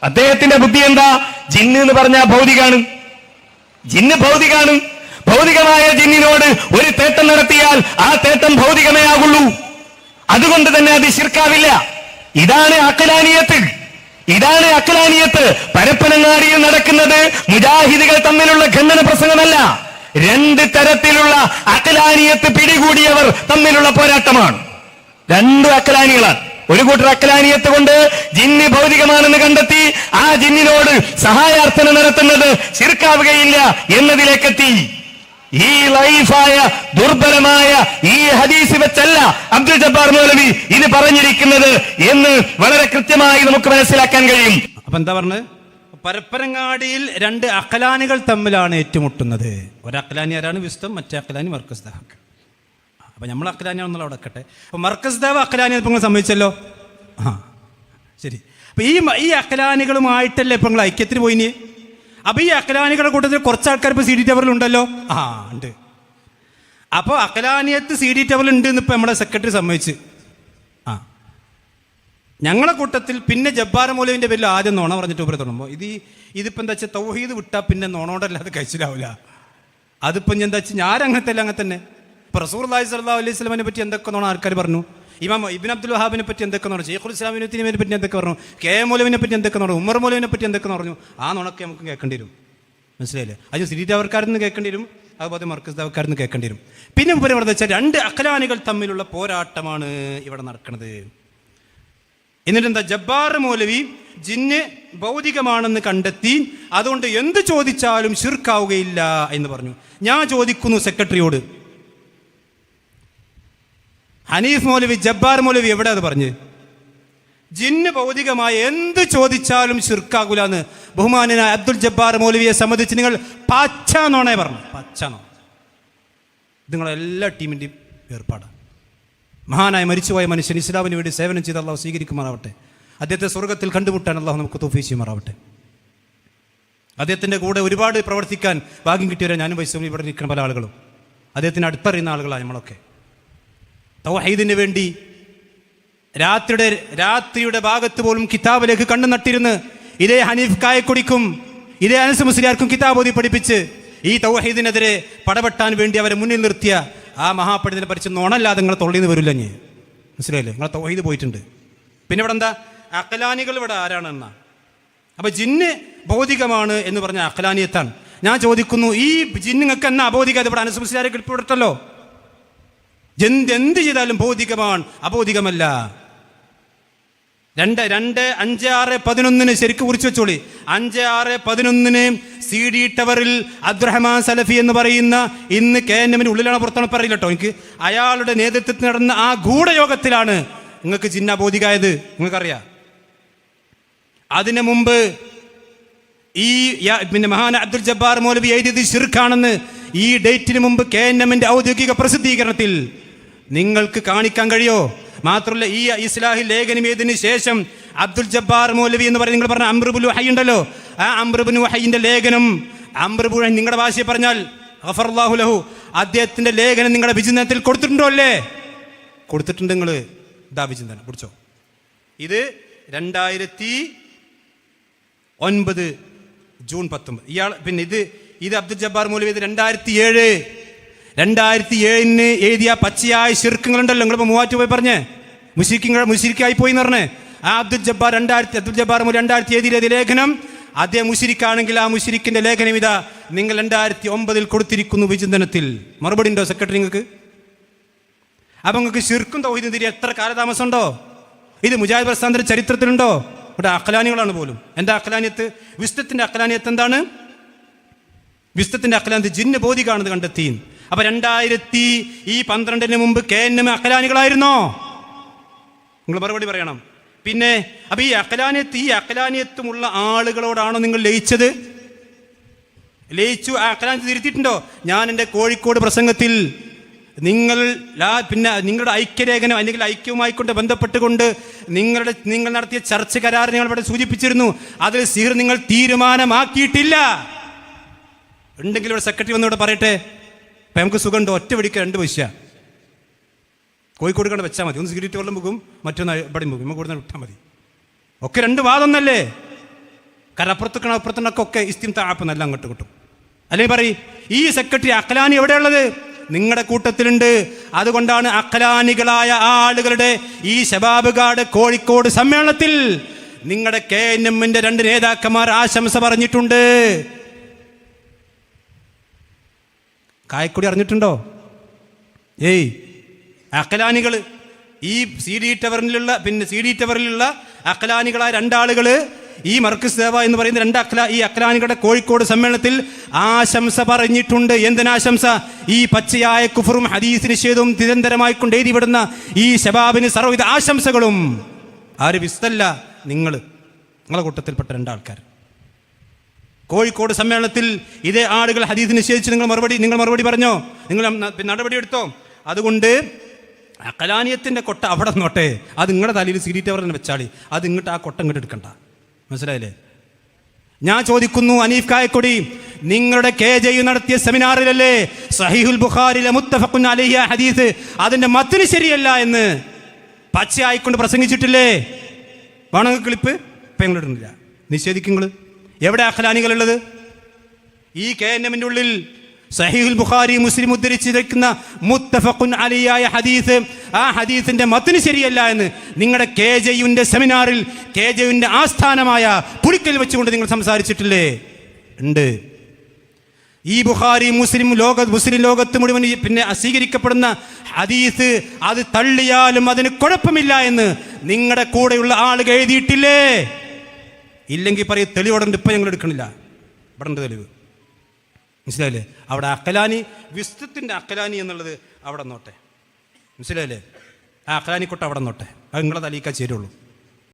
അദ്ദേഹത്തിന്റെ ബുദ്ധി എന്താ? ജിന്ന് എന്ന് പറഞ്ഞാൽ ഭൗതികാണ്. ജിന്ന് ഭൗതികാണ്. ഭൗതികമായ ജിന്നിനോട് ഒരു തേട്ടം നടത്തിയാൽ ആ തേട്ടം ഭൗതികമേ ആകുള്ളൂ. അതുകൊണ്ട് തന്നെ അത് ശിർക്കാവില്ല. ഇതാണ് അഖലാനിയത്ത്. ഇതാണ് അഖലാനിയത്ത്. പരപ്പനങ്ങാടിയിൽ നടക്കുന്നത് മുജാഹിദുകൾ തമ്മിലുള്ള ഖണ്ഡന പ്രസംഗമല്ല. രണ്ട് തരത്തിലുള്ള അഖലാനിയത്ത് പിടികൂടിയവർ തമ്മിലുള്ള പോരാട്ടമാണ്. രണ്ട് അഖലാനികളാണ്. ഒരു കൂട്ടർ അഖലാനിയത്ത് കൊണ്ട് ജിന്ന് ഭൗതികമാണെന്ന് കണ്ടെത്തി ആ ജിന്നിനോട് സഹായാർത്ഥന നടത്തുന്നത് ശിർക്കാവുകയില്ല എന്നതിലേക്കെത്തി. ഈ ലൈഫായ ദുർബലമായ ഈ ഹദീസ് വെച്ചല്ല അബ്ദുൽ ജബ്ബാർ മൗലവി ഇത് പറഞ്ഞിരിക്കുന്നത് എന്ന് വളരെ കൃത്യമായി നമുക്ക് മനസ്സിലാക്കാൻ കഴിയും. അപ്പൊ എന്താ പറഞ്ഞത്? പരപ്പനങ്ങാടിയിൽ രണ്ട് അഖലാനികൾ തമ്മിലാണ് ഏറ്റുമുട്ടുന്നത്. ഒരു അഖലാനി ആരാണ്? വിസ്തം. മറ്റേ അഖലാനി മർക്കസ് ദാഹ്. അപ്പൊ നമ്മൾ അഖലാനിയാണെന്നുള്ള അവിടെ വെക്കട്ടെ. അപ്പൊ മർക്കസ് ദാവ് അഖലാനി ഇപ്പൊ നിങ്ങൾ സമ്മതിച്ചല്ലോ. ശരി. അപ്പൊ ഈ അഖലാനികളുമായിട്ടല്ലേ ഇപ്പൊ നിങ്ങൾ ഐക്യത്തിന് പോയിനി? അപ്പൊ ഈ അഖലാനികളുടെ കൂട്ടത്തിൽ കുറച്ച് ആൾക്കാർ ഇപ്പൊ CD ടവറിൽ ഉണ്ടല്ലോ. ഉണ്ട്. അപ്പൊ അഖലാനിയത്ത് CD ടവറിൽ ഉണ്ട് എന്ന് ഇപ്പൊ നമ്മുടെ സെക്രട്ടറി സമ്മതിച്ച്. ഞങ്ങളെ കൂട്ടത്തിൽ പിന്നെ ജബ്ബാർ മൗലവിന്റെ പേരിൽ ആദ്യം നോണ പറഞ്ഞിട്ട് ഉപരി തുടങ്ങുമ്പോൾ ഇതിപ്പോ എന്താ വെച്ചാൽ തൗഹീദ് വിട്ടാൽ പിന്നെ നോണോടല്ലാതെ കഴിച്ചിലാവില്ല. അതിപ്പോ എന്താ വെച്ചാൽ ഞാൻ അങ്ങനത്തെ അങ്ങനെ തന്നെ. ഇപ്പൊ റസൂലുള്ളാഹി സ്വല്ലല്ലാഹു അലൈഹി വസല്ലമയെ പറ്റി എന്തൊക്കെ നോണ ആൾക്കാർ പറഞ്ഞു. ഇമാം ഇബ്നു അബ്ദുൽ വഹാബിനെ പറ്റി എന്തൊക്കെ പറഞ്ഞു. ശൈഖുൽ ഇസ്ലാം ഇബ്നു തൈമിയയെ പറ്റി എന്തൊക്കെ പറഞ്ഞു. കെ മൗലവിനെ പറ്റി എന്തൊക്കെ പറഞ്ഞു. ഉമർ മൗലവിനെ പറ്റി എന്തൊക്കെ പറഞ്ഞു. ആ നോണൊക്കെ നമുക്ക് കേൾക്കേണ്ടി വരും. മനസ്സിലായില്ലേ? അത് സിരീറ്റവർക്കാരിൽ നിന്ന് കേൾക്കേണ്ടി വരും. അതുപോലെ മർക്കസ് ദാവക്കാരിൽ നിന്ന് കേൾക്കേണ്ടി വരും. പിന്നെ ഇവിടെ എന്താ വെച്ചാൽ രണ്ട് അഖലാനികൾ തമ്മിലുള്ള പോരാട്ടമാണ് ഇവിടെ നടക്കുന്നത്. എന്നിട്ടെന്താ? ജബ്ബാർ മൗലവി ജിന്ന് ഭൗതികമാണെന്ന് കണ്ടെത്തി, അതുകൊണ്ട് എന്ത് ചോദിച്ചാലും ശിർക്കാവുകയില്ല എന്ന് പറഞ്ഞു. ഞാൻ ചോദിക്കുന്നു സെക്രട്ടറിയോട്, ഹനീഫ് മൗലവി ജബ്ബാർ മൗലവി എവിടെ അത് പറഞ്ഞ്? ജിന്ന് ഭൗതികമായ എന്ത് ചോദിച്ചാലും ശിർക്കാകൂല എന്ന് ബഹുമാനായ അബ്ദുൽ ജബ്ബാർ മൗലവിയെ സംബന്ധിച്ച് നിങ്ങൾ പച്ചാന്നോണേ പറഞ്ഞു. പച്ചാന്നോ? ഇത് നിങ്ങളെല്ലാ ടീമിൻ്റെയും ഏർപ്പാടാണ്. മഹാനായ മരിച്ചുപോയ മനുഷ്യൻ ഇസ്ലാമിന് വേണ്ടി സേവനം ചെയ്ത് അള്ളാഹു സ്വീകരിക്കുമാറാവട്ടെ. അദ്ദേഹത്തെ സ്വർഗത്തിൽ കണ്ടുമുട്ടാൻ അള്ളാഹു നമുക്ക് തൗഫീഖ് ചെയ്യുമാറാവട്ടെ. അദ്ദേഹത്തിൻ്റെ കൂടെ ഒരുപാട് പ്രവർത്തിക്കാൻ ഭാഗ്യം കിട്ടിയവരെ ഞാനും വയസ്സും ഇവിടെ നിൽക്കുന്ന പല ആളുകളും അദ്ദേഹത്തിന് അടുത്തറിയുന്ന ആളുകളാണ് നമ്മളൊക്കെ. തൗഹീദിന് വേണ്ടി രാത്രിയുടെ ഭാഗത്ത് പോലും കിതാബിലേക്ക് കണ്ണു നട്ടിരുന്ന് ഇതേ ഹനീഫ് കായക്കൊടിക്കും ഇതേ അനസ് മുസ്ലിയാർക്കും കിതാബ് ഓതി പഠിപ്പിച്ച് ഈ തൗഹീദിനെതിരെ പടപെട്ടാൻ വേണ്ടി അവരെ മുന്നിൽ നിർത്തിയ ആ മഹാപണ്ഡിതനെ പരിച്ച് നോണല്ലാതെ നിങ്ങളെ തൊള്ളിന്ന് വരില്ല. ഞാൻ മനസ്സിലായില്ലേ? നിങ്ങളെ തൗഹീദ് പോയിട്ടുണ്ട്. പിന്നെ ഇവിടെ എന്താ? അഖലാനികൾ ഇവിടെ ആരാണെന്നാ? അപ്പൊ ജിന്ന് ഭൗതികമാണ് എന്ന് പറഞ്ഞ അഖലാനിയത്താണ്. ഞാൻ ചോദിക്കുന്നു, ഈ ജിന്നുങ്ങൾക്ക് എന്നാ അബോധിക? ഇവിടെ അനസ് മുസ്ലിയാരെ കിട്ടിവിടട്ടല്ലോ. എന്ത് ചെയ്താലും ഭൗതികമാണ്, അബോധികമല്ല. 2/5/6/11 ശരിക്കും കുറിച്ച് വെച്ചോളി. 5/6/11 CD ടവറിൽ അബ്ദുറഹ്മാൻ സലഫി എന്ന് പറയുന്ന, ഇന്ന് KNM ഉള്ളിലാണ് പുറത്താണ് പറയില്ല കേട്ടോ എനിക്ക്, അയാളുടെ നേതൃത്വത്തിൽ നടന്ന ആ ഗൂഢയോഗത്തിലാണ് നിങ്ങൾക്ക് ജിന്ന ബോധികായത്. നിങ്ങൾക്കറിയാം. അതിനു മുമ്പ് ഈ പിന്നെ മഹാൻ അബ്ദുൽ ജബ്ബാർ മൗലവി എഴുതിയത് ശിർക്കാണെന്ന് ഈ ഡേറ്റിന് മുമ്പ് KNM ഔദ്യോഗിക പ്രസിദ്ധീകരണത്തിൽ നിങ്ങൾക്ക് കാണിക്കാൻ കഴിയോ? മാത്രമല്ല, ഈ ഇസ്ലാഹി ലേഖനം ഏതിന് ശേഷം അബ്ദുൽ ജബ്ബാർ മൗലവി എന്ന് പറയുന്നത് നിങ്ങൾ പറഞ്ഞ അംർ ഇബ്നു വഹയ് ഉണ്ടല്ലോ, ആ അംർ ഇബ്നു വഹയിന്റെ ലേഖനം, അംർ ഇബ്നു വഹയ് നിങ്ങളുടെ ഭാഷയിൽ പറഞ്ഞാൽ ഗഫറല്ലാഹു ലഹു, അദ്ദേഹത്തിന്റെ ലേഖനം നിങ്ങളുടെ വിചിന്തനത്തിൽ കൊടുത്തിട്ടുണ്ടോ? അല്ലേ? കൊടുത്തിട്ടുണ്ട്. നിങ്ങൾ ഇതാ വിചിന്തനം കുറിച്ചോ. ഇത് 2009 ജൂൺ 19. ഇയാൾ പിന്നെ ഇത് അബ്ദുൽ ജബ്ബാർ മൗലവി 2007 എഴുതിയ പച്ചയായ ശിർക്കുകളുണ്ടല്ലോ. നിങ്ങളിപ്പോൾ മൂവാറ്റ് പോയി പറഞ്ഞേ മുശിരിക്കായി പോയി എന്ന് പറഞ്ഞേ. ആ അബ്ദുൽ ജബ്ബാർ മൗലവി 2007 എഴുതിയ ലേഖനം, അദ്ദേഹം മുശിരിക്കാണെങ്കിൽ ആ മുശിരിക്കിന്റെ ലേഖനം ഇതാ നിങ്ങൾ 2009 കൊടുത്തിരിക്കുന്നു വിചിന്തനത്തിൽ. മറുപടി ഉണ്ടോ സെക്രട്ടറി നിങ്ങൾക്ക്? അപ്പൊ നിങ്ങൾക്ക് ശിർക്കും തൗഹീദും തിരിയാൻ എത്ര കാലതാമസം ഉണ്ടോ? ഇത് മുജാഹിദ് പ്രസ്ഥാനത്തിന്റെ ചരിത്രത്തിലുണ്ടോ? ഇവിടെ അഖലാനികളാണ് പോലും. എന്താ അഖലാനിയത്ത്? വിസ്തത്തിന്റെ അഖലാനിയത്ത് എന്താണ്? വിസ്തത്തിന്റെ അഖലാനിയത്ത് ജിന്ന് ബോധികാണെന്ന് കണ്ടെത്തി. അപ്പൊ 2012 മുമ്പ് KNM അഖലാനികളായിരുന്നോ? നിങ്ങൾ മറുപടി പറയണം. പിന്നെ അപ്പൊ ഈ അഖലാനിയത്തുമുള്ള ആളുകളോടാണോ നിങ്ങൾ ലയിച്ചത്? ലയിച്ചു? അഖലാനിയത്ത് തിരുത്തിയിട്ടുണ്ടോ? ഞാൻ എൻ്റെ കോഴിക്കോട് പ്രസംഗത്തിൽ നിങ്ങളുടെ ഐക്യലേഖനം അല്ലെങ്കിൽ ഐക്യവുമായിക്കൊണ്ട് ബന്ധപ്പെട്ടുകൊണ്ട് നിങ്ങൾ നടത്തിയ ചർച്ച കരാർ ഞങ്ങൾ ഇവിടെ സൂചിപ്പിച്ചിരുന്നു. അതിൽ സിഹർ നിങ്ങൾ തീരുമാനമാക്കിയിട്ടില്ല. ഉണ്ടെങ്കിൽ ഇവിടെ സെക്രട്ടറി വന്നിവിടെ പറയട്ടെ. അപ്പം നമുക്ക് സുഖമുണ്ടോ? ഒറ്റ വെടിക്കുക 2 പൈസ കോഴിക്കോട് കണ്ട് വെച്ചാൽ മതി. ഒന്ന് സിഗരറ്റ് വെള്ളം പോകും, മറ്റൊന്ന് ഇവിടെ പോകും. നമുക്ക് കൂടുതൽ വിട്ടാൽ മതി. ഒക്കെ 2 വാദമൊന്നല്ലേ? കാരണം അപ്പുറത്തുനിന്നൊക്കെ ഇസ്തിംതാഅപ്പ് നല്ല അങ്ങോട്ട് കിട്ടും. അല്ലെങ്കിൽ പറയും ഈ സെക്രട്ടറി അഖലാനി എവിടെയുള്ളത്? നിങ്ങളുടെ കൂട്ടത്തിലുണ്ട്. അതുകൊണ്ടാണ് അഖലാനികളായ ആളുകളുടെ ഈ ശബാബുകാട് കോഴിക്കോട് സമ്മേളനത്തിൽ നിങ്ങളുടെ KNMന്റെ 2 നേതാക്കന്മാർ ആശംസ പറഞ്ഞിട്ടുണ്ട്. കായക്കൊടി അറിഞ്ഞിട്ടുണ്ടോ? അഖലാനികൾ ഈ CD ടവറിലുള്ള അഖലാനികളായ 2 ആളുകൾ ഈ മർക്കസ് ദേവ എന്ന് പറയുന്ന ഈ അഖലാനികളുടെ കോഴിക്കോട് സമ്മേളനത്തിൽ ആശംസ പറഞ്ഞിട്ടുണ്ട്. എന്തിനാശംസ? ഈ പച്ചയായ കുഫറും ഹദീസ് നിഷേധവും നിരന്തരമായി കൊണ്ട് എഴുതിവിടുന്ന ഈ ശബാബിന് സർവ്വവിധ ആശംസകളും. ആര് വിസ്തല്ല, നിങ്ങളെ കൂട്ടത്തിൽപ്പെട്ട 2 ആൾക്കാർ കോഴിക്കോട് സമ്മേളനത്തിൽ ഇതേ ആളുകൾ ഹദീസ് നിഷേധിച്ച് നിങ്ങൾ മറുപടി പറഞ്ഞോ? നിങ്ങൾ നടപടി എടുത്തോ? അതുകൊണ്ട് അഖലാനിയത്തിന്റെ കൊട്ട അവിടെ നോട്ടെ, അത് നിങ്ങളുടെ തലയിൽ CD ടവർ തന്നെ വെച്ചാളി. അത് ഇങ്ങോട്ട് ആ കൊട്ട ഇങ്ങോട്ട് എടുക്കണ്ട. മനസ്സിലായില്ലേ? ഞാൻ ചോദിക്കുന്നു, അനീഫ് കായക്കൊടി, നിങ്ങളുടെ KJU നടത്തിയ സെമിനാറിലല്ലേ സഹീഹുൽ ബുഖാരിയിലെ മുത്തഫഖുൻ അലൈഹി ഹദീസ് അതിന്റെ മത്ന് ശരിയല്ല എന്ന് പച്ചയായിക്കൊണ്ട് പ്രസംഗിച്ചിട്ടില്ലേ? വേണമെങ്കിൽ ക്ലിപ്പ് ഇപ്പം ഞങ്ങൾ ഇടുന്നില്ല. നിഷേധിക്കുങ്ങൾ. എവിടെ അഖലാനികളുള്ളത്? ഈ KNMന്റെ ഉള്ളിൽ സഹീഹുൽ ബുഖാരി മുസ്ലിം ഉദ്ധരിച്ചിരിക്കുന്ന മുത്തഫഖുൻ അലൈഹി ഹദീസ്, ആ ഹദീസിന്റെ മത്ന് ശരിയല്ല എന്ന് നിങ്ങളുടെ KJUന്റെ സെമിനാറിൽ KJUന്റെ ആസ്ഥാനമായ പുളിക്കൽ വെച്ചുകൊണ്ട് നിങ്ങൾ സംസാരിച്ചിട്ടില്ലേ? ഉണ്ട്. ഈ ബുഖാരി മുസ്ലിം ലോകത്ത് മുഴുവൻ പിന്നെ സ്വീകരിക്കപ്പെടുന്ന ഹദീസ് അത് തള്ളിയാലും അതിന് കുഴപ്പമില്ല എന്ന് നിങ്ങളുടെ കൂടെയുള്ള ആളുകൾ എഴുതിയിട്ടില്ലേ? ഇല്ലെങ്കിൽ പറയും തെളിവോടെ ഇപ്പം ഞങ്ങൾ എടുക്കണില്ല. ഇവിടെ ഉണ്ട് തെളിവ്. മനസ്സിലായില്ലേ? അവിടെ അഖലാനി, വിസ്തത്തിൻ്റെ അഖലാനി എന്നുള്ളത് അവിടെ നോട്ടെ. മനസ്സിലായില്ലേ? ആ അഖലാനി കൊട്ട അവിടെ നോട്ടെ. അത് നിങ്ങളെ തലയിക്കാൻ ചേരുള്ളൂ.